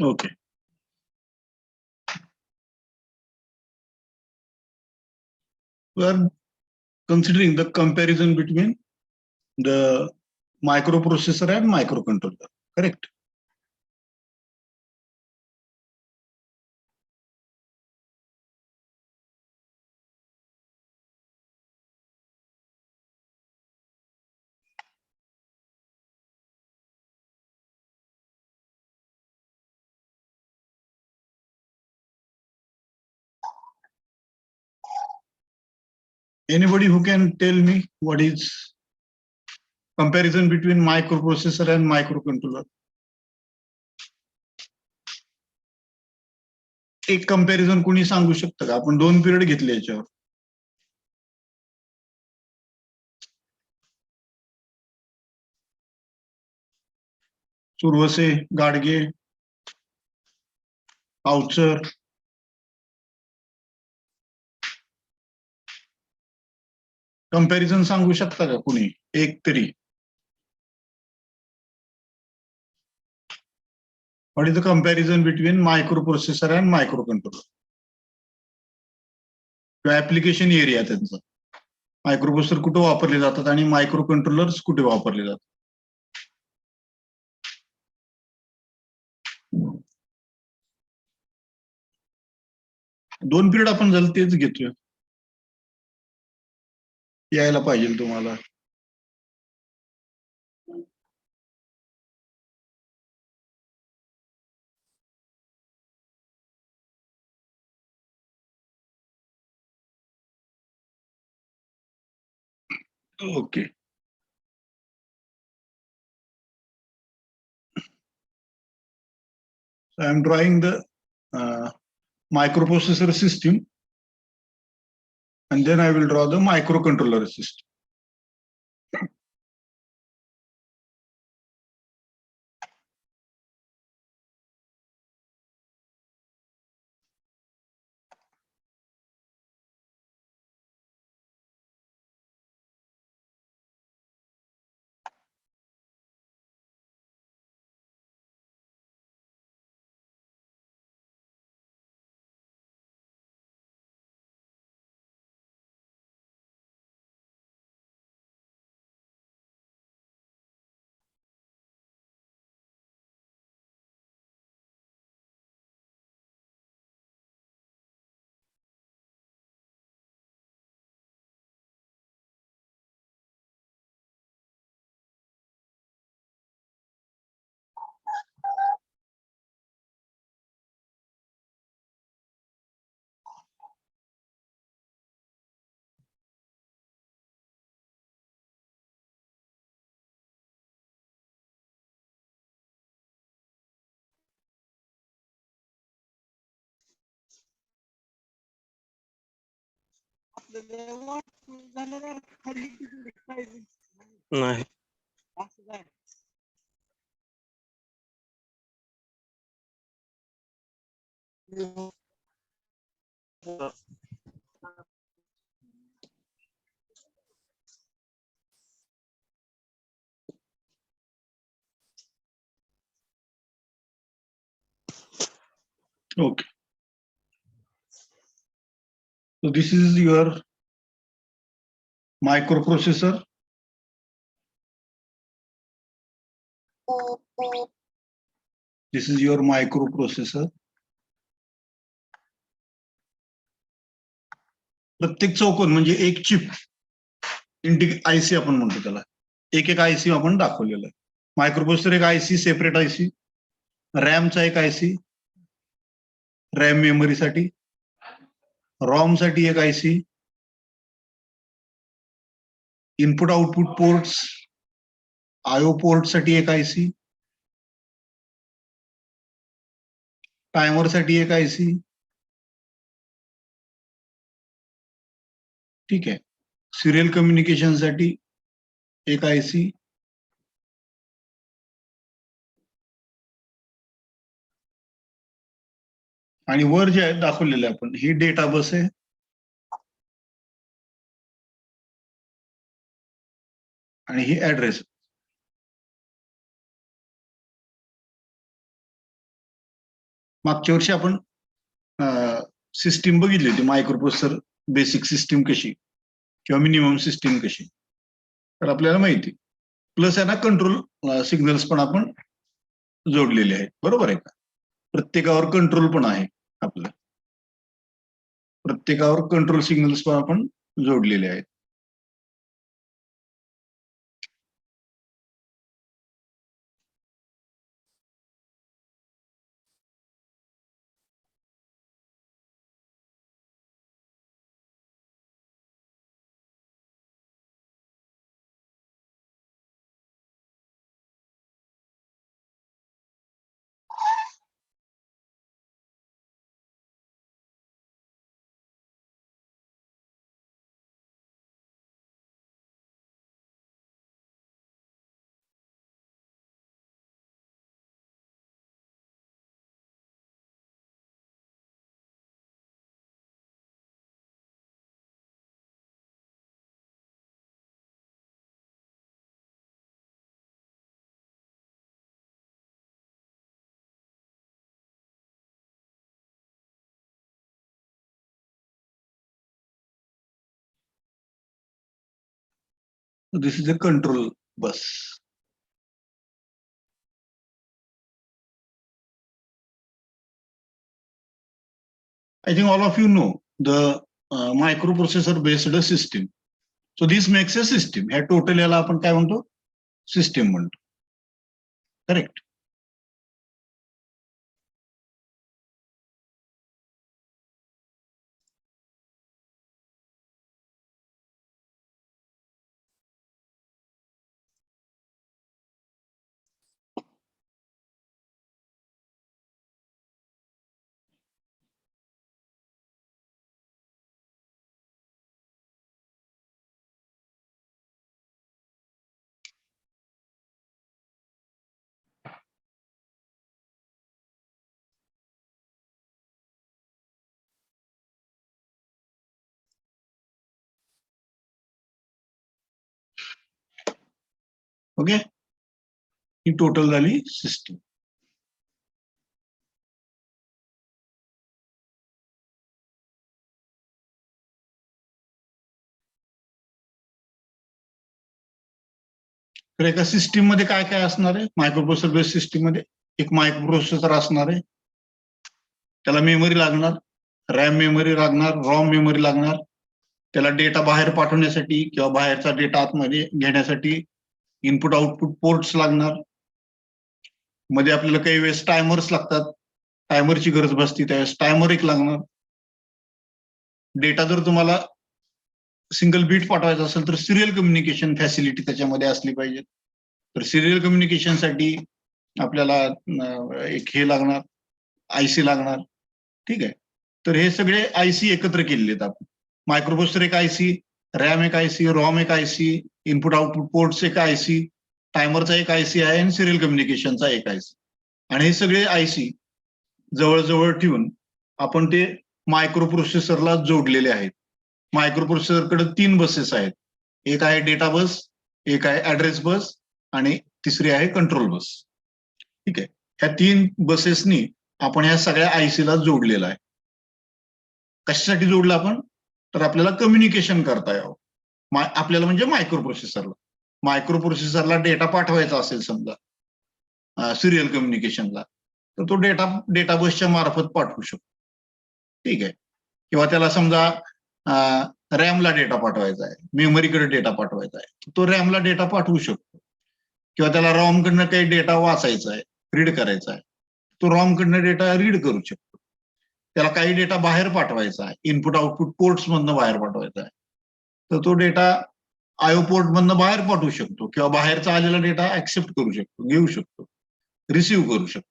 Okay. We are considering the comparison between the microprocessor and microcontroller, correct? Anybody who can tell me what is comparison between microprocessor and microcontroller? एक comparison कोणी सांगू शकतं का? आपण 2 period घेतले याच्यावर. Suravase, Gadge, अवचर. Comparison सांगू शकता का कोणी एक तरी? What is the comparison between microprocessor and microcontroller? किंवा ऍप्लिकेशन एरिया त्यांचा. मायक्रोप्रोसेसर कुठे वापरले जातात आणि मायक्रोकंट्रोलर्स कुठे वापरले जातात? दोन पिरियड आपण झालं तेच घेतोय. यायला पाहिजे तुम्हाला. Okay. So I am drawing the microprocessor system, and then I will draw the microcontroller system. नाही. Okay. So this is your microprocessor. This is your microprocessor. प्रत्येक चौकोन म्हणजे एक चिप आयसी आपण म्हणतो त्याला. एक एक आयसी आपण दाखवलेलं आहे. मायक्रोप्रोसेसर एक आयसी, सेपरेट आयसी, रॅमचा एक आयसी, रॅम मेमरीसाठी, रॉम साठी एक IC, input output ports, IO port साठी एक आयसी, टायमर साठी एक आयसी. ठीक आहे. सिरियल कम्युनिकेशन साठी एक आयसी, आणि वर जे आहे दाखवलेले आपण ही डेटा बस आहे. आणि ही ऍड्रेस. मागच्या वर्षी आपण सिस्टीम बघितली होती, मायक्रोप्रोसेसर बेसिक सिस्टीम कशी किंवा मिनिमम सिस्टीम कशी, तर आपल्याला माहिती. प्लस आहे ना कंट्रोल सिग्नल्स पण आपण जोडलेले आहेत, बरोबर आहे का? प्रत्येकावर कंट्रोल पण आहे आपलं, प्रत्येकावर कंट्रोल सिग्नल्स पण आपण जोडलेले आहेत. This is a control bus. I think all of you know the microprocessor based system. So this makes a system. ह्या टोटल याला आपण काय म्हणतो? सिस्टीम म्हणतो. करेक्ट. ओके, ही टोटल झाली सिस्टीम. तर एका सिस्टीम मध्ये काय काय असणार आहे? मायक्रोप्रोसेसर बेस्ड सिस्टीम मध्ये एक मायक्रोप्रोसेसर असणार आहे, त्याला मेमरी लागणार, रॅम मेमरी लागणार, रॉम मेमरी लागणार, त्याला डेटा बाहेर पाठवण्यासाठी किंवा बाहेरचा डेटा आतमध्ये घेण्यासाठी इनपुट आउटपुट पोर्ट्स लागणार. मध्ये आपल्याला काही वेळेस टायमर्स लागतात, टायमरची गरज भासती त्यावेळेस टायमर एक लागणार. डेटा जर तुम्हाला सिंगल बीट पाठवायचा असेल तर सिरियल कम्युनिकेशन फॅसिलिटी त्याच्यामध्ये असली पाहिजे. तर सिरियल कम्युनिकेशनसाठी आपल्याला एक हे लागणार, आयसी लागणार. ठीक आहे, तर हे सगळे आयसी एकत्र केलेले आहेत आपण. मायक्रोप्रोसेसर एक आयसी, रॅम एक आयसी, रॉम एक आयसी, इनपुट आउटपुट पोर्ट्स एक आयसी, टायमरचा एक आयसी आहे आणि सिरियल कम्युनिकेशनचा एक आयसी. आणि हे सगळे आयसी जवळजवळ ठेवून आपण ते मायक्रोप्रोसेसरला जोडलेले आहेत. मायक्रोप्रोसेसरकडे 3 बसेस आहेत, एक आहे डेटा बस, एक आहे ऍड्रेस बस आणि तिसरी आहे कंट्रोल बस. ठीक आहे, ह्या 3 बसेसनी आपण ह्या सगळ्या आयसीला जोडलेला आहे. कशासाठी जोडलं आपण? तर आपल्याला कम्युनिकेशन करता यावं. आपल्याला म्हणजे मायक्रोप्रोसेसरला. मायक्रोप्रोसेसरला डेटा पाठवायचा असेल समजा सिरियल कम्युनिकेशनला, तर तो डेटा बसच्या मार्फत पाठवू शकतो. ठीक आहे, किंवा त्याला समजा रॅमला डेटा पाठवायचा आहे, मेमरीकडे डेटा पाठवायचा आहे, तो रॅमला डेटा पाठवू शकतो. किंवा त्याला रॉम कडनं काही डेटा वाचायचा आहे, रीड करायचा आहे, तो रॉम कडनं डेटा रीड करू शकतो. त्याला काही डेटा बाहेर पाठवायचा आहे, इनपुट आउटपुट पोर्ट्स मधनं बाहेर पाठवायचा आहे, तर तो डेटा आयओ पोर्ट मधनं बाहेर पाठवू शकतो किंवा बाहेरचा आलेला डेटा ऍक्सेप्ट करू शकतो, घेऊ शकतो, रिसिव्ह करू शकतो.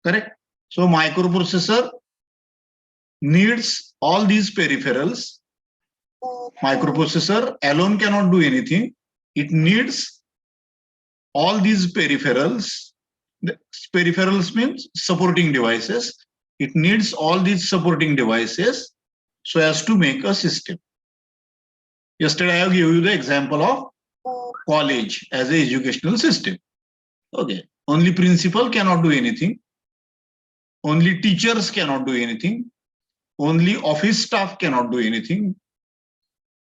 Correct. So microprocessor needs all these peripherals. Microprocessor alone cannot do anything. It needs all these peripherals. The peripherals means supporting devices. It needs all these supporting devices so as to make a system. Yesterday I have given you the example of college as an educational system. Okay, only principal cannot do anything. only teachers cannot do anything, only office staff cannot do anything.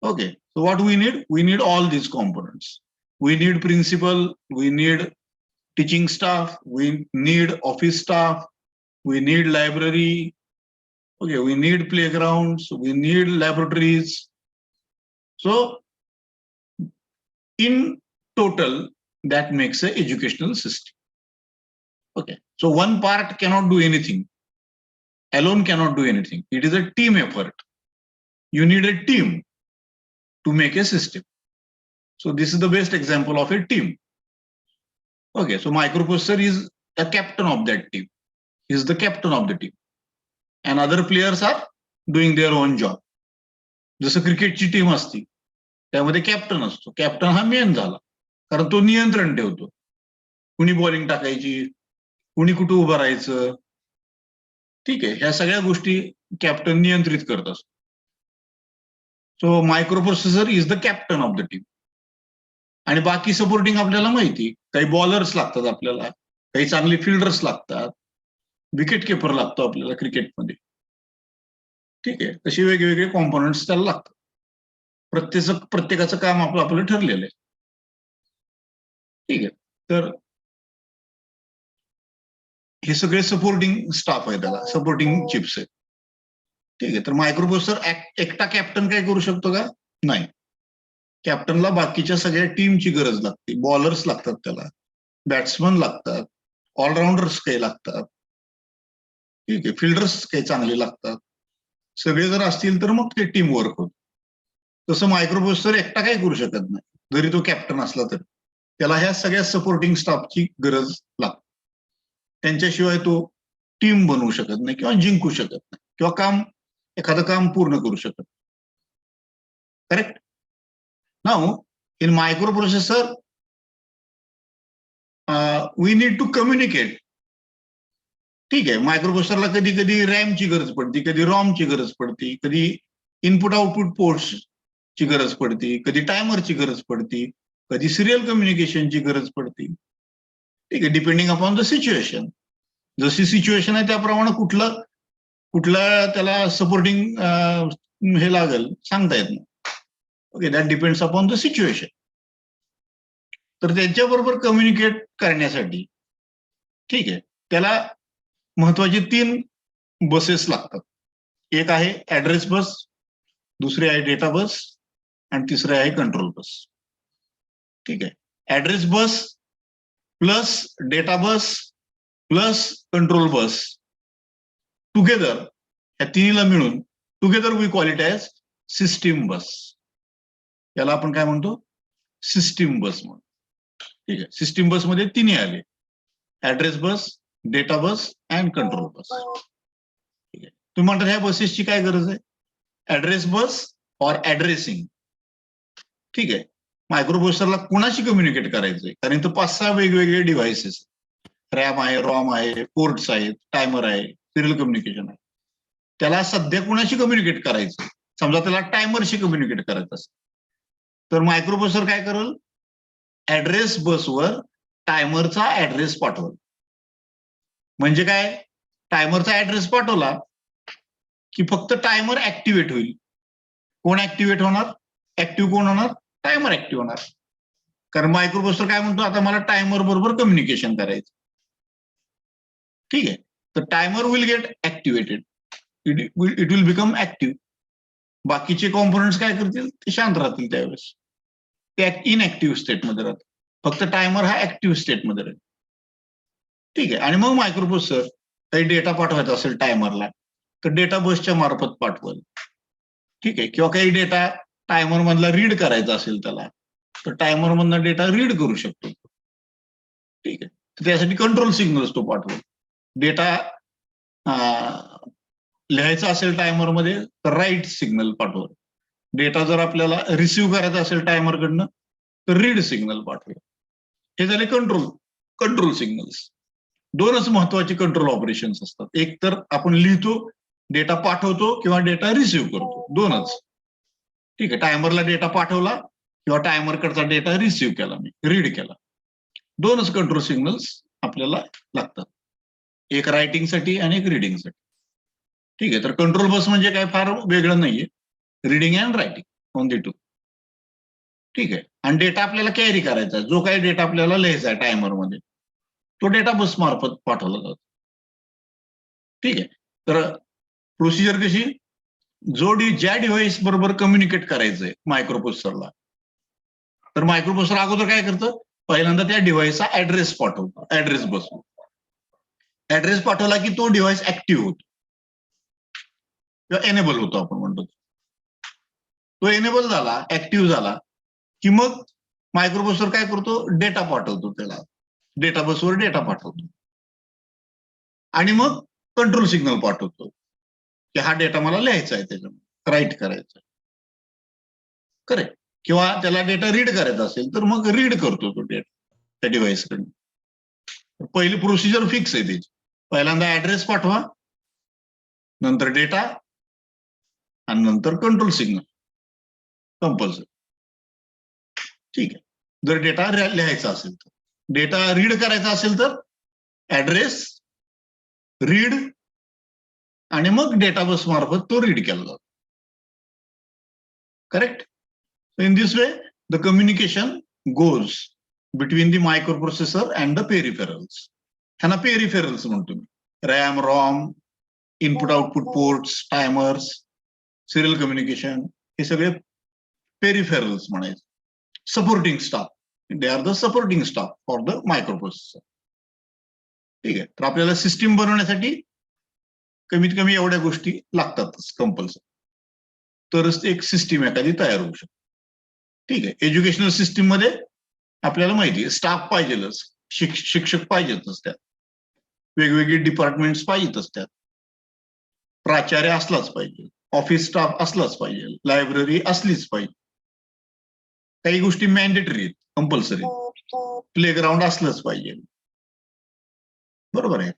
Okay, so what we need all these components. We need principal, we need teaching staff, we need office staff, we need library, okay, we need playgrounds, we need laboratories. So in total, that makes an educational system. Okay, so one part cannot do anything, alone cannot do anything. It is a team effort. You need a team to make a system. So this is the best example of a team. Okay, so microprocessor is a captain of that team. He is the captain of the team. And other players are doing their own job. जसं क्रिकेटची team असती, त्यामध्ये captain असतो. Captain हा main झाला, कारण तो नियंत्रण ठेवतो. कुणी बॉलिंग टाकायची, कुणी कुठे उभं राहायचं, ठीक आहे, ह्या सगळ्या गोष्टी कॅप्टन नियंत्रित करत असतो. So microprocessor is the captain of the team. आणि बाकी सपोर्टिंग आपल्याला माहिती, काही बॉलर्स लागतात आपल्याला, काही चांगले फिल्डर्स लागतात, विकेट किपर लागतो आपल्याला क्रिकेटमध्ये. ठीक आहे, तशी वेगवेगळे कॉम्पोनंट्स त्याला लागतात. प्रत्येकाचं काम आपलं आपलं ठरलेलं आहे. ठीक आहे, तर हे सगळे सपोर्टिंग स्टाफ आहे, त्याला सपोर्टिंग चिप्स आहेत. ठीक आहे, तर मायक्रोप्रोसेसर एकटा कॅप्टन काय करू शकतो का? नाही. कॅप्टनला बाकीच्या सगळ्या टीमची गरज लागते. बॉलर्स लागतात त्याला, बॅट्समन लागतात, ऑलराऊंडर्स काही लागतात. ठीक आहे, फिल्डर्स काही चांगले लागतात. सगळे जर असतील तर मग ते टीम वर्क होतं. तसं मायक्रोप्रोसेसर एकटा काही करू शकत नाही, जरी तो कॅप्टन असला तरी. त्याला ह्या सगळ्या सपोर्टिंग स्टाफची गरज लागते. त्यांच्याशिवाय तो टीम बनवू शकत नाही किंवा जिंकू शकत नाही किंवा एखादं काम पूर्ण करू शकत. Correct? Now in microprocessor we need to communicate. ठीक आहे, मायक्रोप्रोसेसरला कधी कधी रॅमची गरज पडते, कधी रॉमची गरज पडते, कधी इनपुट आउटपुट पोर्ट्सची गरज पडते, कधी टायमरची गरज पडते, कधी सिरियल कम्युनिकेशनची गरज पडते. ठीक आहे, डिपेंडिंग अपॉन द सिच्युएशन. जशी सिच्युएशन आहे त्याप्रमाणे कुठला त्याला सपोर्टिंग हे लागेल सांगता येत नाही. Okay, that depends upon the situation. तर त्यांच्याबरोबर कम्युनिकेट करण्यासाठी, ठीक आहे, त्याला महत्वाचे 3 बसेस लागतात. एक आहे ऍड्रेस बस, दुसरी आहे डेटा बस आणि तिसरी आहे कंट्रोल बस. ठीक आहे, address bus plus data bus plus control bus together, या तिन्हीला मिळून together we call it as system bus. याला आपण काय म्हणतो? सिस्टीम बस म्हणतो. ठीक आहे, सिस्टीम बस मध्ये तिन्ही आले, address bus, data bus and control bus. ठीक आहे, तुम्ही म्हणतात ह्या बसेसची काय गरज आहे? Address bus or addressing. ठीक आहे, मायक्रोप्रोसेसरला कुणाशी कम्युनिकेट करायचंय? कारण इथं 5-6 वेगवेगळे डिव्हाइसेस, रॅम आहे, रॉम आहे, पोर्ट्स आहेत, टायमर आहे, सिरियल कम्युनिकेशन आहे. त्याला सध्या कुणाशी कम्युनिकेट करायचं? समजा त्याला टायमरशी कम्युनिकेट करायचं असेल तर मायक्रोप्रोसेसर काय करेल? ऍड्रेस बसवर टायमरचा ऍड्रेस पाठवल. म्हणजे काय? टायमरचा ऍड्रेस पाठवला की फक्त टायमर ऍक्टिव्हेट होईल. कोण ऍक्टिव्हेट होणार? ऍक्टिव्ह कोण होणार? टायमर ऍक्टिव्ह होणार. कारण मायक्रोप्रोसेसर काय म्हणतो, आता मला टायमर बरोबर कम्युनिकेशन करायचं. ठीक आहे, तर timer will get activated, it will become active. बाकीचे कॉम्पोनंट्स काय करतील? ते शांत राहतील त्यावेळेस, ते इनऍक्टिव्ह स्टेटमध्ये राहतील. फक्त टायमर हा ऍक्टिव्ह स्टेटमध्ये राहील. ठीक आहे, आणि मग मायक्रोप्रोसेसर काही डेटा पाठवायचा असेल टायमरला तर डेटा बसच्या मार्फत पाठवल. ठीक आहे, किंवा काही डेटा टायमर मधला रीड करायचा असेल त्याला तर टायमर मधला डेटा रीड करू शकतो. ठीक आहे, तर त्यासाठी कंट्रोल सिग्नल्स तो पाठवल. डेटा लिहायचा असेल टायमर मध्ये तर राईट सिग्नल पाठवल. डेटा जर आपल्याला रिसिव्ह करायचा असेल टायमरकडनं तर रीड सिग्नल पाठवल. हे झाले कंट्रोल सिग्नल्स. 2च महत्वाचे कंट्रोल ऑपरेशन्स असतात. एक तर आपण लिहितो, डेटा पाठवतो किंवा डेटा रिसिव्ह करतो, 2च. ठीक आहे, टायमरला डेटा पाठवला किंवा टायमरकडचा डेटा रिसिव्ह केला, मी रीड केला. 2च कंट्रोल सिग्नल्स आपल्याला लागतात. एक रायटिंगसाठी आणि एक रिडिंगसाठी. ठीक आहे, तर कंट्रोल बस म्हणजे काय फार वेगळं नाहीये, reading and writing only two. ठीक आहे, आणि डेटा आपल्याला कॅरी करायचा आहे, जो काही डेटा आपल्याला लिहायचा आहे टायमरमध्ये तो डेटा बस मार्फत पाठवला जातो. ठीक आहे, तर प्रोसिजर कशी, ज्या डिव्हाइस बरोबर कम्युनिकेट करायचंय मायक्रोप्रोसेसरला, तर मायक्रोप्रोसेसर अगोदर काय करतं, पहिल्यांदा त्या डिव्हाइसचा ऍड्रेस पाठवतो, ऍड्रेस बस. ऍड्रेस पाठवला की तो डिव्हाइस ऍक्टिव्ह होतो किंवा एनेबल होतो, आपण म्हणतो. तो एनेबल झाला, ऍक्टिव्ह झाला की मग मायक्रोप्रोसेसर काय करतो, डेटा पाठवतो, त्याला डेटा बसवर डेटा पाठवतो आणि मग कंट्रोल सिग्नल पाठवतो की हा डेटा मला लिहायचा आहे, त्याच्यामध्ये राईट करायचा आहे, करेक्ट. किंवा त्याला डेटा रीड करायचा असेल तर मग रीड करतो तो डेटा त्या डिव्हाइसकडून. पहिली प्रोसिजर फिक्स आहे त्याची, पहिल्यांदा ऍड्रेस पाठवा, नंतर डेटा आणि नंतर कंट्रोल सिग्नल कंपल्सरी. ठीक आहे, जर डेटा लिहायचा असेल तर, डेटा रीड करायचा असेल तर ऍड्रेस, रीड आणि मग डेटा बस मार्फत तो रीड केला जातो. Correct. In this way the communication goes between the microprocessor and the peripherals. ह्यांना पेरिफेरल्स म्हणतो मी. RAM, ROM, input output ports, timers, serial communication, हे सगळे पेरिफेरल्स म्हणायचे. Supporting staff, they are the supporting staff for the microprocessor. ठीक आहे, तर आपल्याला सिस्टीम बनवण्यासाठी कमीत कमी एवढ्या गोष्टी लागतातच कंपल्सरी, तरच एक सिस्टीम एखादी तयार होऊ शकते. ठीक आहे, एज्युकेशनल सिस्टीम मध्ये आपल्याला माहिती आहे स्टाफ पाहिजेलच, शिक्षक पाहिजेतच, त्यात वेगवेगळे डिपार्टमेंट्स पाहिजेतच, त्यात प्राचार्य असलाच पाहिजे, ऑफिस स्टाफ असलाच पाहिजे, लायब्ररी असलीच पाहिजे, काही गोष्टी मॅन्डेटरी आहेत, कंपल्सरी, प्लेग्राऊंड असलंच पाहिजे, बरोबर आहे.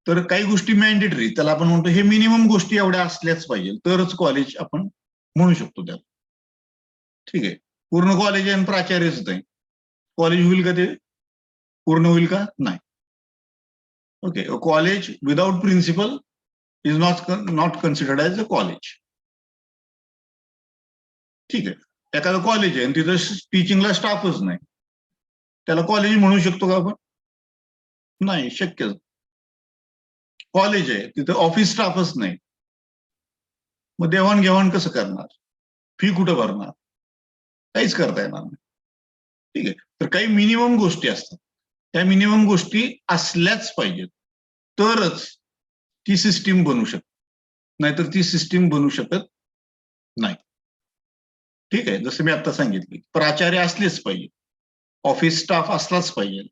तर काही गोष्टी मॅन्डेटरी, त्याला आपण म्हणतो हे मिनिमम गोष्टी एवढ्या असल्याच पाहिजे, तरच कॉलेज आपण म्हणू शकतो त्याला. ठीक आहे, पूर्ण कॉलेज आणि प्राचार्यच नाही, कॉलेज होईल का ते, पूर्ण होईल का, नाही. Okay, college without principal is not considered as a college. ठीक आहे, एखादं कॉलेज आहे आणि तिथं टीचिंगला स्टाफच नाही, त्याला कॉलेज म्हणू शकतो का आपण, नाही शक्य. कॉलेज आहे तिथं ऑफिस स्टाफच नाही, मग देवाणघेवाण कसं करणार, फी कुठं भरणार, काहीच करता येणार नाही. ठीक आहे, तर काही मिनिमम गोष्टी असतात, त्या मिनिमम गोष्टी असल्याच पाहिजेत, तरच ती सिस्टीम बनू शकते, नाहीतर ती सिस्टीम बनू शकत नाही. ठीक आहे, जसं मी आता सांगितले, प्राचार्य असलेच पाहिजे, ऑफिस स्टाफ असलाच पाहिजे,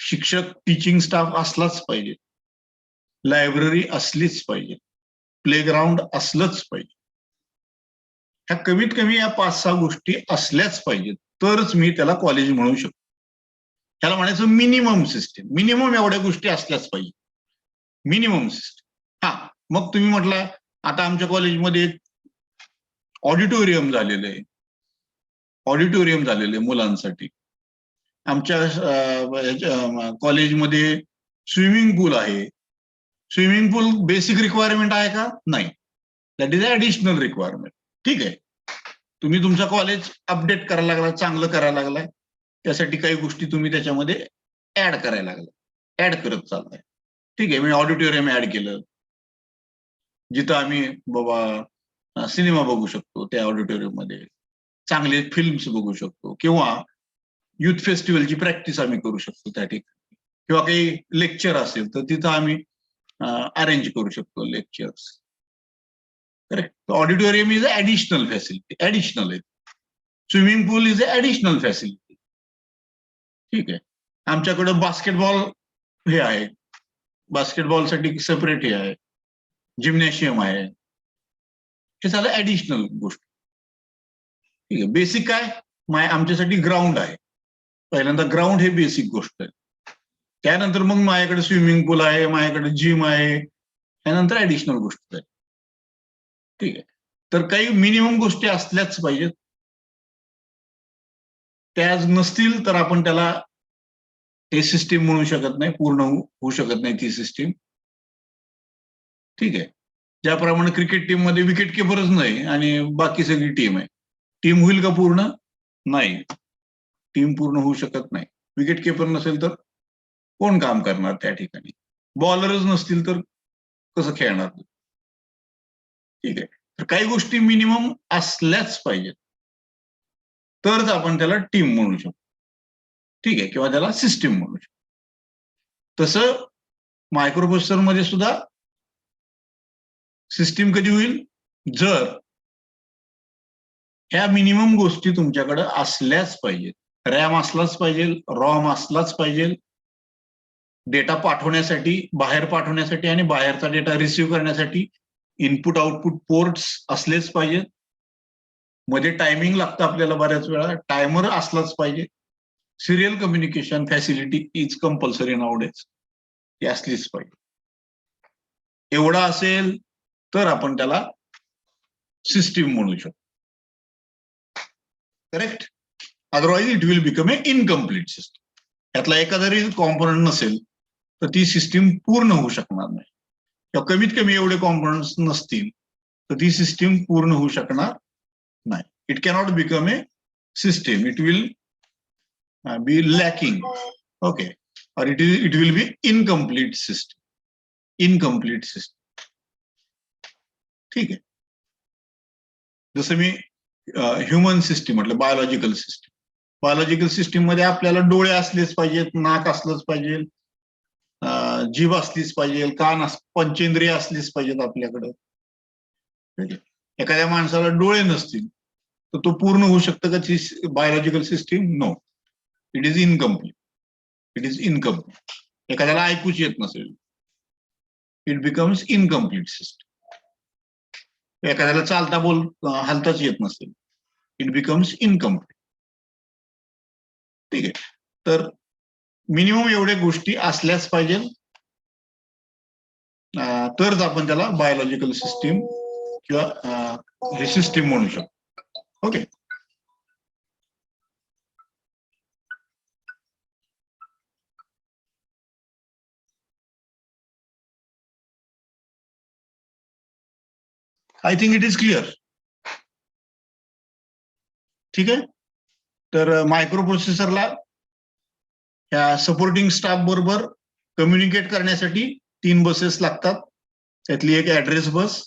शिक्षक टीचिंग स्टाफ असलाच पाहिजे, लायब्ररी असलीच पाहिजे, प्लेग्राऊंड असलंच पाहिजे. ह्या कमीत कमी या 5-6 गोष्टी असल्याच पाहिजेत, तरच मी त्याला कॉलेज म्हणू शकतो. त्याला म्हणायचं मिनिमम सिस्टीम, मिनिमम एवढ्या गोष्टी असल्याच पाहिजे, मिनिमम सिस्टीम. हा, मग तुम्ही म्हटलं आता आमच्या कॉलेजमध्ये ऑडिटोरियम झालेलं आहे, ऑडिटोरियम झालेलं आहे मुलांसाठी, आमच्या कॉलेजमध्ये स्विमिंग पूल आहे. स्विमिंग पूल बेसिक रिक्वायरमेंट आहे का, नाही, दॅट इज ऍडिशनल रिक्वायरमेंट. ठीक आहे, तुम्ही तुमचं कॉलेज अपडेट करायला लागला, चांगलं करायला लागलाय, त्यासाठी काही गोष्टी तुम्ही त्याच्यामध्ये ऍड करायला लागलाय, ऍड करत चाललाय. ठीक आहे, मी ऑडिटोरियम ऍड केलं, जिथं आम्ही बाबा सिनेमा बघू शकतो, त्या ऑडिटोरियम मध्ये चांगले फिल्म्स बघू शकतो, किंवा युथ फेस्टिवलची प्रॅक्टिस आम्ही करू शकतो त्या ठिकाणी, किंवा काही लेक्चर असेल तर तिथं आम्ही अरेंज करू शकतो lectures. Correct, auditorium is a additional facility, additional आहे. Swimming pool is a additional facility. ठीक आहे, आमच्याकडं बास्केटबॉल हे आहे, बास्केटबॉलसाठी सेपरेट हे आहे, जिम्नॅशियम आहे, हे झालं ऍडिशनल गोष्ट. ठीक आहे, बेसिक काय आमच्यासाठी ग्राउंड आहे, पहिल्यांदा ग्राउंड हे बेसिक गोष्ट आहे, त्यानंतर मग माझ्याकडे स्विमिंग पूल आहे, माझ्याकडे जिम आहे, त्यानंतर ऍडिशनल गोष्ट आहे. ठीक आहे, तर काही मिनिमम गोष्टी असल्याच पाहिजेत, त्या नसतील तर आपण त्याला ते सिस्टीम म्हणू शकत नाही, पूर्ण होऊ शकत नाही ती सिस्टीम. ठीक आहे. ज्याप्रमाणे क्रिकेट टीम मध्ये विकेट किपरच नाही आणि बाकी सगळी टीम आहे, टीम होईल का पूर्ण? नाही, टीम पूर्ण होऊ शकत नाही. विकेट किपर नसेल तर कोण काम करणार त्या ठिकाणी? बॉलरच नसतील तर कसं खेळणार? ठीक आहे. तर काही गोष्टी मिनिमम असल्याच पाहिजेत, तरच आपण त्याला टीम म्हणू शकतो. ठीक आहे, किंवा त्याला सिस्टीम म्हणू शकतो. तसं मायक्रोप्रोसेसर मध्ये सुद्धा सिस्टीम कधी होईल? जर ह्या मिनिमम गोष्टी तुमच्याकडे असल्याच पाहिजेत. रॅम असलाच पाहिजे, रॉम असलाच पाहिजे, डेटा पाठवण्यासाठी, बाहेर पाठवण्यासाठी आणि बाहेरचा डेटा रिसिव्ह करण्यासाठी इनपुट आउटपुट पोर्ट्स असलेच पाहिजेत. मध्ये टायमिंग लागतं आपल्याला बऱ्याच वेळा, टायमर असलाच पाहिजे. Serial communication facility is compulsory nowadays, ती असलीच पाहिजे. एवढं असेल तर आपण त्याला सिस्टीम म्हणू शकतो. Correct? Otherwise it will become a incomplete system. यातला एखादा जरी कॉम्पोनंट नसेल तर ती सिस्टीम पूर्ण होऊ शकणार नाही, किंवा कमीत कमी एवढे कॉम्पोनंट्स नसतील तर ती सिस्टीम पूर्ण होऊ शकणार नाही. It cannot become a system, it will be lacking. Okay, और it will be incomplete system. Incomplete system. ठीक आहे. जसं मी ह्युमन सिस्टीम म्हटलं, बायोलॉजिकल सिस्टीम. बायोलॉजिकल सिस्टीम मध्ये आपल्याला डोळे असलेच पाहिजेत, नाक असलंच पाहिजे, जीभ असलीच पाहिजे, कान पंचेंद्रिय असलीच पाहिजेत आपल्याकडं. एखाद्या माणसाला डोळे नसतील तर तो पूर्ण होऊ शकतं का ती biological system? No, it is incomplete. It is incomplete. एखाद्याला ऐकूच येत नसेल, इट बिकम्स इनकम्प्लीट सिस्टम. एखाद्याला चालता हलताच येत नसेल, इट बिकम्स इनकम्प्लीट. ठीक आहे. तर मिनिमम एवढ्या गोष्टी असल्याच पाहिजे, तरच आपण त्याला बायोलॉजिकल सिस्टीम किंवा हे सिस्टीम म्हणू शकतो. Okay. I think it is clear. ठीक आहे. तर मायक्रो प्रोसेसरला ह्या सपोर्टिंग स्टाफ बरोबर कम्युनिकेट करण्यासाठी 3 बसेस लागतात. त्यातली एक ऍड्रेस बस.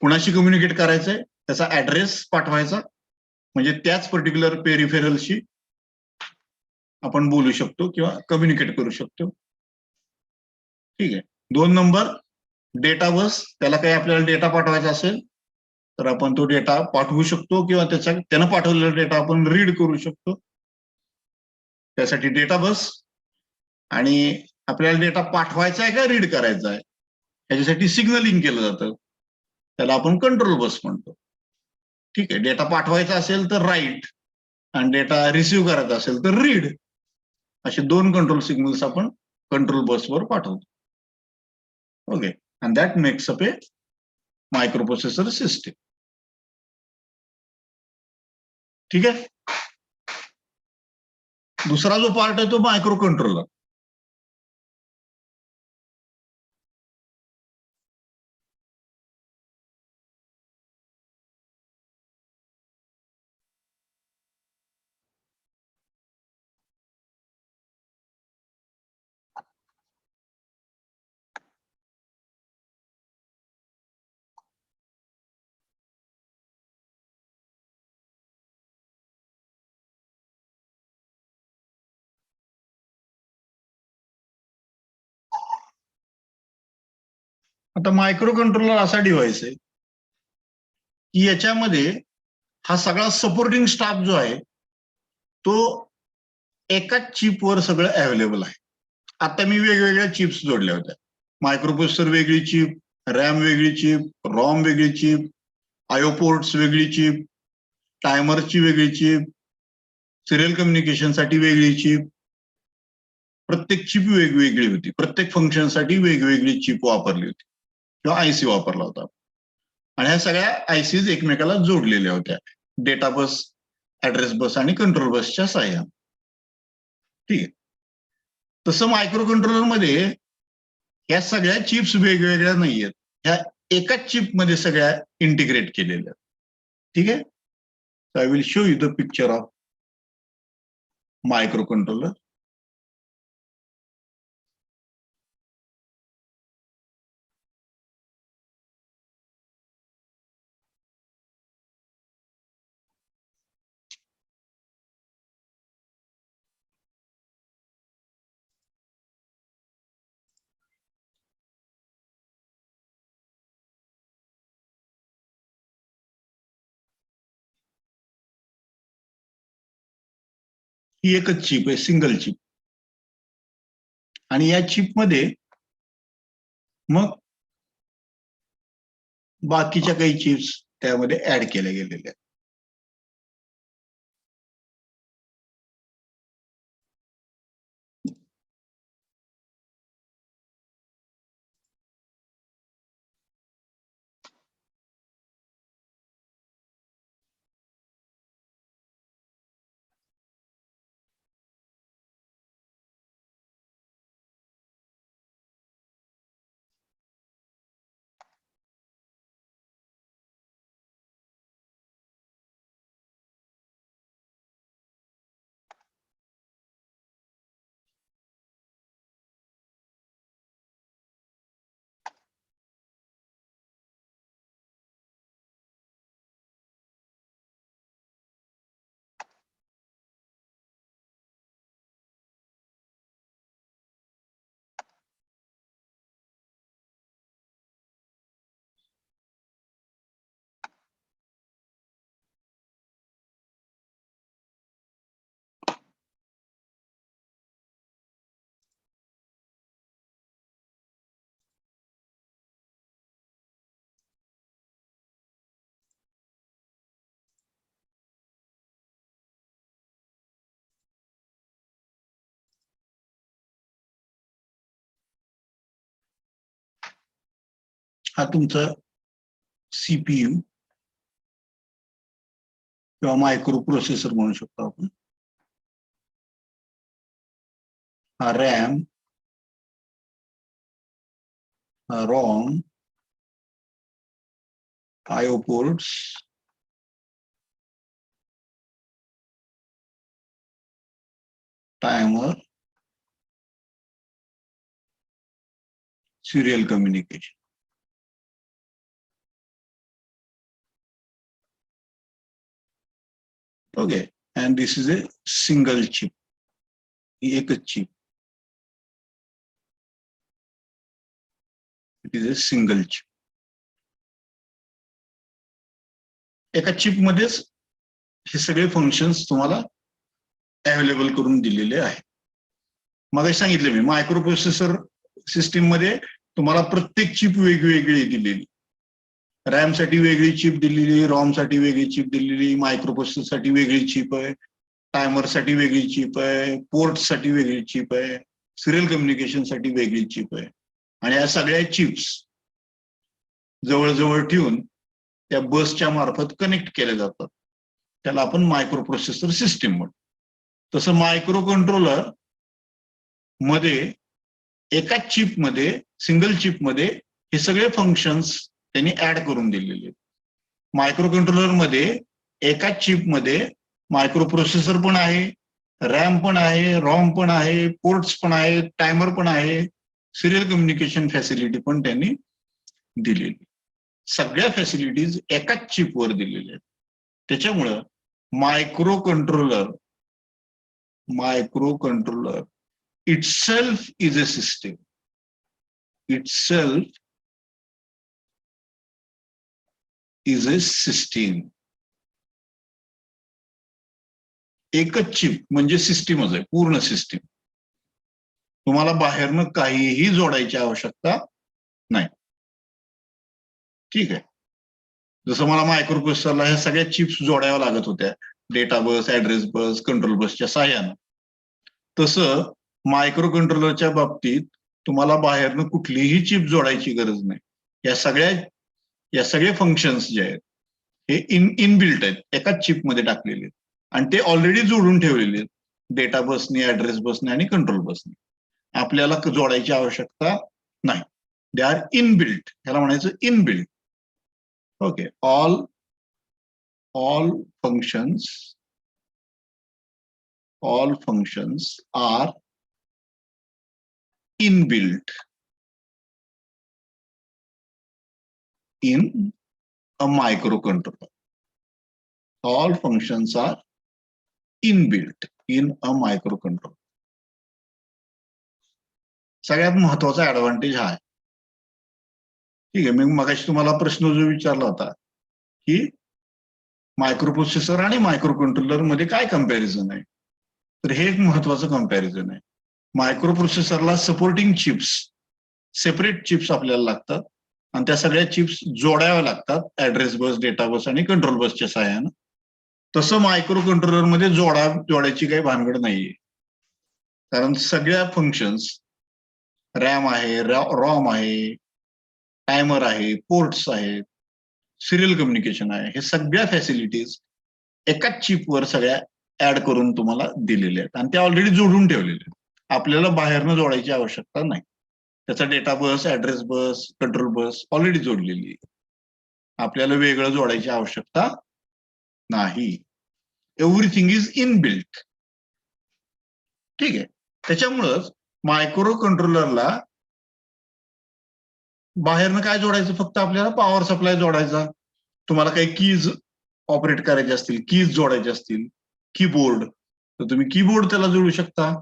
कुणाशी कम्युनिकेट करायचंय त्याचा ऍड्रेस पाठवायचा, म्हणजे त्याच पर्टिक्युलर पेरिफेरलशी आपण बोलू शकतो किंवा कम्युनिकेट करू शकतो. ठीक आहे. 2 नंबर डेटा बस. त्याला काही आपल्याला डेटा पाठवायचा असेल तर आपण तो डेटा पाठवू शकतो किंवा त्यानं पाठवलेला डेटा आपण रीड करू शकतो. त्यासाठी डेटा बस. आणि आपल्याला डेटा पाठवायचा आहे का रीड करायचा आहे याच्यासाठी सिग्नलिंग केलं जातं, त्याला आपण कंट्रोल बस म्हणतो. ठीक आहे. डेटा पाठवायचा असेल तर राईट आणि डेटा रिसिव्ह करायचा असेल तर रीड, असे 2 कंट्रोल सिग्नल्स आपण कंट्रोल बसवर पाठवतो. Okay. And that makes up A microprocessor system. ठीक आहे. दुसरा जो पार्ट आहे तो मायक्रो कंट्रोलर. आता मायक्रो कंट्रोलर असा डिव्हाइस आहे की याच्यामध्ये हा सगळा सपोर्टिंग स्टाफ जो आहे तो एकाच चिपवर सगळं अवेलेबल आहे. आता मी वेगवेगळ्या चिप्स जोडल्या होत्या. मायक्रोप्रोसेसर वेगळी चिप, रॅम वेगळी चिप, रॉम वेगळी चिप, आयो पोर्ट्स वेगळी चिप, टायमरची वेगळी चिप, सिरियल कम्युनिकेशनसाठी वेगळी चिप. प्रत्येक चिप वेगवेगळी होती, प्रत्येक फंक्शनसाठी वेगवेगळी चिप वापरली होती किंवा आयसी वापरला होता. आणि ह्या सगळ्या आयसीज एकमेकाला जोडलेल्या होत्या डेटा बस, ऍड्रेस बस आणि कंट्रोल बसच्या साह्याने. ठीक आहे. तसं मायक्रो कंट्रोलर मध्ये ह्या सगळ्या चिप्स वेगवेगळ्या नाहीयेत, ह्या एकाच चिप मध्ये सगळ्या इंटिग्रेट केलेल्या. ठीक आहे. I will show you the picture of microcontroller. ही एकच चिप आहे, सिंगल चिप. आणि या चिपमध्ये मग बाकीच्या काही चिप्स त्यामध्ये ऍड केल्या गेलेल्या आहेत. हा तुमचा सीपीयू किंवा मायक्रो प्रोसेसर म्हणू शकतो आपण. हा रॅम, हा ROM, IO ports, timer, serial communication. Okay. And this is a single chip. ही एकच chip. It is a single chip. एका चिप मध्येच हे सगळे फंक्शन्स तुम्हाला अवेलेबल करून दिलेले आहेत. मग सांगितले मी मायक्रो प्रोसेसर सिस्टीम मध्ये तुम्हाला प्रत्येक चिप वेगवेगळी दिलेली. रॅम साठी वेगळी चिप दिलेली, रॉम साठी वेगळी चिप दिलेली, मायक्रो प्रोसेसर साठी वेगळी चिप आहे, टायमर साठी वेगळी चिप आहे, पोर्ट साठी वेगळी चिप आहे, सिरियल कम्युनिकेशन साठी वेगळी चिप आहे. आणि या सगळ्या चिप्स जवळजवळ ठेवून त्या बसच्या मार्फत कनेक्ट केल्या जातात. त्याला आपण मायक्रो प्रोसेसर सिस्टीम म्हणतो. तसं मायक्रो कंट्रोलर मध्ये एकाच चिप मध्ये, सिंगल चिप मध्ये हे सगळे फंक्शन्स त्यांनी ऍड करून दिलेले. मायक्रो कंट्रोलर मध्ये एकाच चिप मध्ये मायक्रो प्रोसेसर पण आहे, रॅम पण आहे, रॉम पण आहे, पोर्ट्स पण आहे, टायमर पण आहे, सिरियल कम्युनिकेशन फॅसिलिटी पण त्यांनी दिलेली. सगळ्या फॅसिलिटीज एकाच चिपवर दिलेल्या आहेत. त्याच्यामुळं micro controller itself is a system. Itself is a system. एकच चिप म्हणजे सिस्टीमच आहे, पूर्ण सिस्टीम. तुम्हाला बाहेरनं काहीही जोडायची आवश्यकता नाही. ठीक आहे. जसं मला मायक्रो प्रोसेसरला ह्या सगळ्या चिप्स जोडाव्या लागत होत्या, डेटा बस, ऍड्रेस बस, कंट्रोल बसच्या साह्यानं, तसं मायक्रो कंट्रोलरच्या बाबतीत तुम्हाला बाहेरनं कुठलीही चिप जोडायची गरज नाही. या सगळे फंक्शन्स जे आहेत हे इनबिल्ट आहेत, एकाच चिपमध्ये टाकलेले आहेत आणि ते ऑलरेडी जोडून ठेवलेले आहेत डेटा बसने, ऍड्रेस बसने आणि कंट्रोल बसने. आपल्याला जोडायची आवश्यकता नाही. दे आर इनबिल्ट, ह्याला म्हणायचं inbuilt. Okay, all functions are inbuilt in a microcontroller. All functions are inbuilt in a microcontroller. सगळ्यात महत्वाचा ऍडव्हान्टेज हा आहे. ठीक आहे, मी मगाशी तुम्हाला प्रश्न जो विचारला होता की मायक्रोप्रोसेसर आणि मायक्रोकंट्रोलर मध्ये काय कंपॅरिझन आहे, तर हे एक महत्वाचं कंपॅरिझन आहे. मायक्रोप्रोसेसरला सपोर्टिंग चिप्स, सेपरेट चिप्स आपल्याला लागतात आणि त्या सगळ्या चिप्स जोडाव्या लागतात ऍड्रेस बस, डेटा बस आणि कंट्रोल बसच्या सहाय्यानं. तसं मायक्रो कंट्रोलर मध्ये जोडायची काही भानगड नाहीये, कारण सगळ्या फंक्शन्स, रॅम आहे, रॉम आहे, टायमर आहे, पोर्ट्स आहेत, सिरियल कम्युनिकेशन आहे, हे सगळ्या फॅसिलिटीज एकाच चिपवर सगळ्या ऍड करून तुम्हाला दिलेल्या आहेत आणि त्या ऑलरेडी जोडून ठेवलेल्या आहेत. आपल्याला बाहेरनं जोडायची आवश्यकता नाही. त्याचा डेटा बस, ऍड्रेस बस, कंट्रोल बस ऑलरेडी जोडलेली आहे. आपल्याला वेगळं जोडायची आवश्यकता नाही. Everything is inbuilt. ठीक आहे, त्याच्यामुळंच मायक्रो कंट्रोलरला बाहेरनं काय जोडायचं, फक्त आपल्याला पॉवर सप्लाय जोडायचा. तुम्हाला काही कीज ऑपरेट करायचे असतील, कीज जोडायचे असतील, कीबोर्ड, तर तुम्ही कीबोर्ड त्याला जोडू शकता.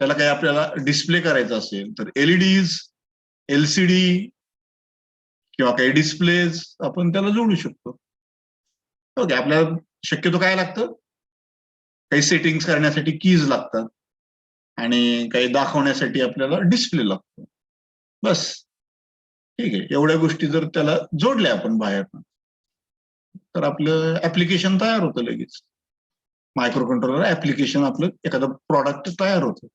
त्याला काही आपल्याला डिस्प्ले करायचा असेल तर एलईडीज, एलसीडी किंवा काही डिस्प्लेज आपण त्याला जोडू शकतो. ओके, आपल्याला शक्यतो काय लागतं, काही सेटिंग्स करण्यासाठी कीज लागतात आणि काही दाखवण्यासाठी आपल्याला डिस्प्ले लागतो. बस, ठीक आहे. एवढ्या गोष्टी जर त्याला जोडल्या आपण बाहेरनं तर आपलं ऍप्लिकेशन तयार होतं लगेच. मायक्रो कंट्रोलर ऍप्लिकेशन आपलं एखादं प्रॉडक्ट तयार होतं.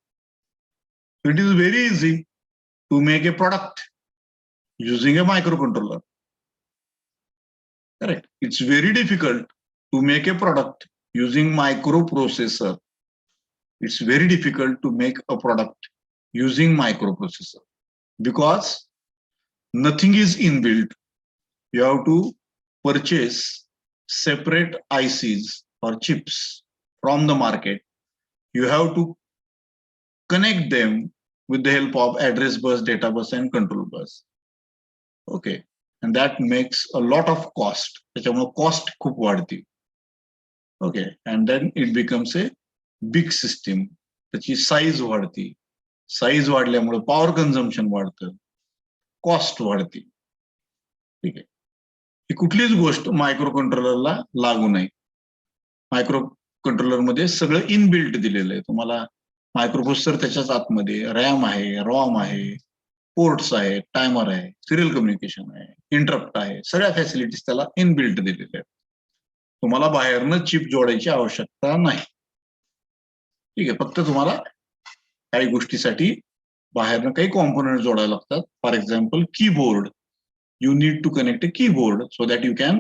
It is very easy to make a product using a microcontroller. Correct. It's very difficult to make a product using microprocessor. It's very difficult to make a product using microprocessor because nothing is inbuilt. You have to purchase separate ICs or chips from the market. You have to connect them with the help of address bus, data bus, and control bus. Okay, and that makes a lot of cost. त्याच्यामुळे cost खूप वाढते. Okay, and then it becomes a big system. त्याची size वाढते. Size वाढल्यामुळे power consumption वाढतं, cost वाढते. ठीक आहे, ही कुठलीच गोष्ट मायक्रो कंट्रोलरला लागू नाही. मायक्रो कंट्रोलर मध्ये सगळं इनबिल्ट दिलेलं आहे तुम्हाला. मायक्रोप्रोसेसर त्याच्याच आतमध्ये, रॅम आहे, रॉम आहे, पोर्ट्स आहे, टायमर आहे, सिरियल कम्युनिकेशन आहे, इंटरप्ट आहे, सगळ्या फॅसिलिटीज त्याला इनबिल्ट दिलेल्या आहेत. तुम्हाला बाहेरनं चिप जोडायची आवश्यकता नाही. ठीक आहे, फक्त तुम्हाला काही गोष्टीसाठी बाहेरनं काही कॉम्पोनंट जोडायला लागतात. For example keyboard, you need to connect a keyboard so that you can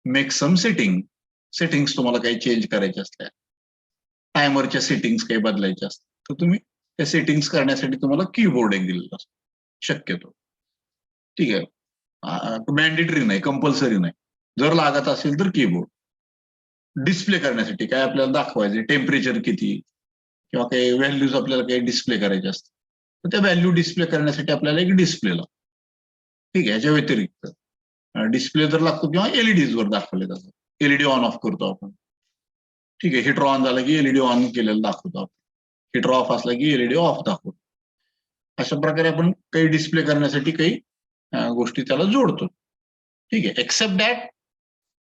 make some settings तुम्हाला काही चेंज करायचे असल्या, टायमरच्या सेटिंग्स काही बदलायच्या असतात, तर तुम्ही त्या सेटिंग्स करण्यासाठी तुम्हाला कीबोर्ड एक दिलेला असतो शक्यतो. ठीक आहे, मॅन्डेटरी नाही, कंपल्सरी नाही. जर लागत असेल तर कीबोर्ड. डिस्प्ले करण्यासाठी काय आपल्याला दाखवायचे, टेम्परेचर किती किंवा काही व्हॅल्यूज आपल्याला काही डिस्प्ले करायचे असतात, तर त्या व्हॅल्यू डिस्प्ले करण्यासाठी आपल्याला एक डिस्प्ले लागतो. ठीक आहे, याच्या व्यतिरिक्त डिस्प्ले जर लागतो किंवा एलईडीज वर दाखवले जातात. एलईडी ऑन ऑफ करतो आपण. ठीक आहे, हिटर ऑन झाला की एलईडी ऑन केलेलं दाखवतो आपण. हिटर ऑफ असला की एलईडी ऑफ दाखवतो. अशा प्रकारे आपण काही डिस्प्ले करण्यासाठी काही गोष्टी त्याला जोडतो. ठीक आहे,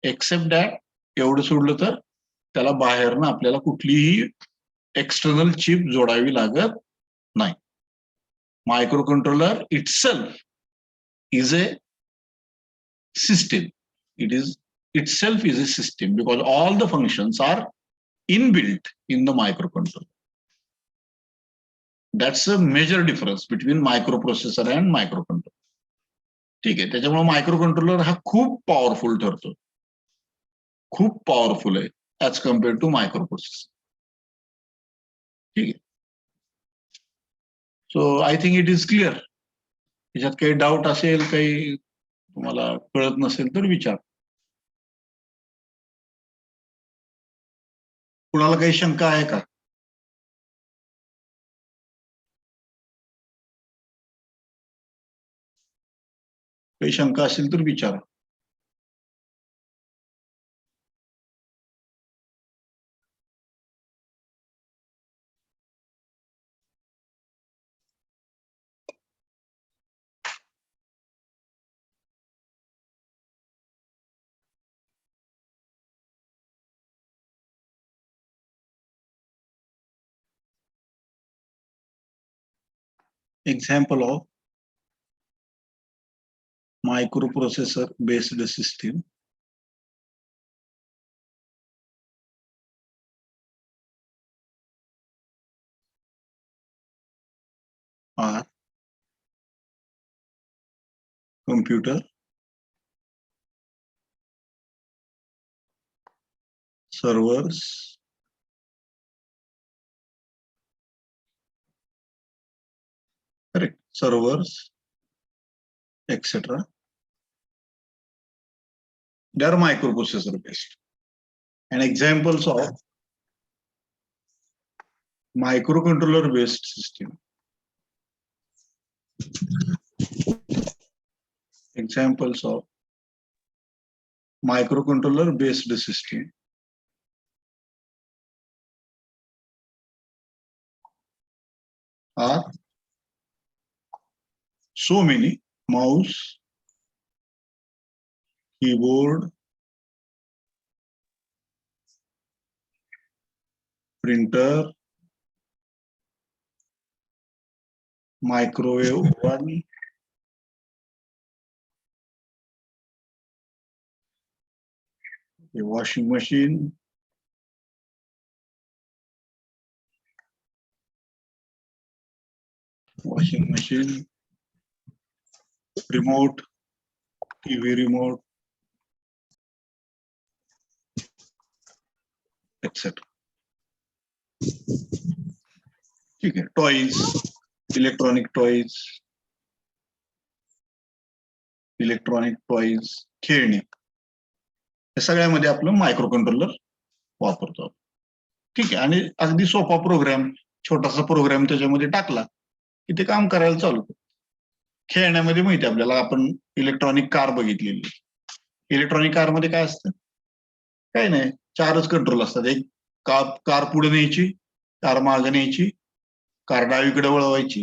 एक्सेप्ट दॅट एवढं सोडलं तर त्याला बाहेरनं आपल्याला कुठलीही एक्सटर्नल चिप जोडावी लागत नाही. Micro controller itself is a system. itself is a system because all the functions are inbuilt in the microcontroller. That's a major difference between microprocessor and microcontroller. ठीक आहे, त्याच्यामुळे मायक्रो कंट्रोलर हा खूप powerful ठरतो, खूप पॉवरफुल आहे as compare to microprocessor. ठीक आहे. So I think it is clear. त्याच्यात काही डाऊट असेल, काही तुम्हाला कळत नसेल तर विचार. कुणाला काही शंका आहे का? काही शंका असेल तर विचारा. Example of microprocessor based system are computer, servers, correct, servers, etc. They are microprocessor based. And examples of microcontroller based system. Examples of microcontroller based system are so many: mouse, keyboard, printer, microwave oven, a washing machine, remote, TV remote, etc. ठीक आहे. Toys, electronic toys, खेळणी, या सगळ्यामध्ये आपलं micro controller वापरतो. ठीक आहे. आणि अगदी सोपा प्रोग्राम, छोटासा प्रोग्राम त्याच्यामध्ये टाकला की ते काम करायला चालू करतो. खेळण्यामध्ये माहिती आपल्याला, आपण इलेक्ट्रॉनिक कार बघितलेली. इलेक्ट्रॉनिक कार मध्ये काय असतं? काही नाही, 4च कंट्रोल असतात. एक कार पुढे न्यायची, कार मागे न्यायची, कार डावीकडे वळवायची,